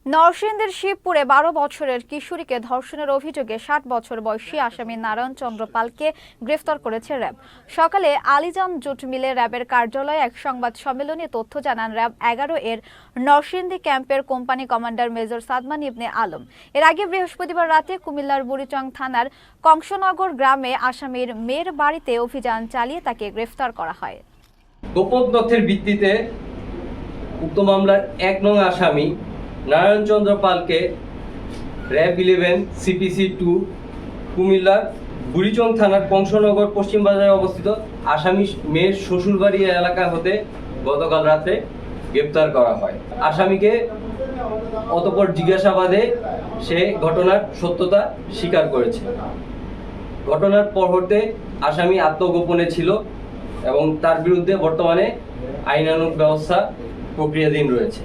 নরসিংদীর শিবপুরে ১২ বছরের কিশোরীকে ধর্ষণের অভিযোগে ৬০ বছর বয়সী আসামি নারায়ণ চন্দ্র পালকে গ্রেফতার করেছে র্যাব। সকালে আলীজান জুট মিলে র্যাবের কার্যালয়ে এক সংবাদ সম্মেলনে তথ্য জানান র্যাব ১১ এর নরসিংদী ক্যাম্পের কোম্পানি কমান্ডার মেজর সাদমান ইবনে আলম। এর আগে বৃহস্পতিবার রাতে কুমিল্লার বুড়িচং থানার কংসনগর গ্রামে আসামির মেয়ের বাড়িতে অভিযান চালিয়ে তাকে গ্রেফতার করা হয়। গোপন তথ্যের ভিত্তিতে উক্ত মামলার ১ নং আসামি নারায়ণ চন্দ্র পালকে র্যাব 11 CPC 2 কুমিল্লার বুড়িচং থানার কংসনগর পশ্চিম বাজারে অবস্থিত আসামি মেয়ের শ্বশুরবাড়ি এলাকা হতে গতকাল রাতে গ্রেপ্তার করা হয়। আসামিকে অতঃপর জিজ্ঞাসাবাদে সে ঘটনার সত্যতা স্বীকার করেছে। ঘটনার পর হতে আসামি আত্মগোপনে ছিল এবং তার বিরুদ্ধে বর্তমানে আইনানুগ ব্যবস্থা প্রক্রিয়াধীন রয়েছে।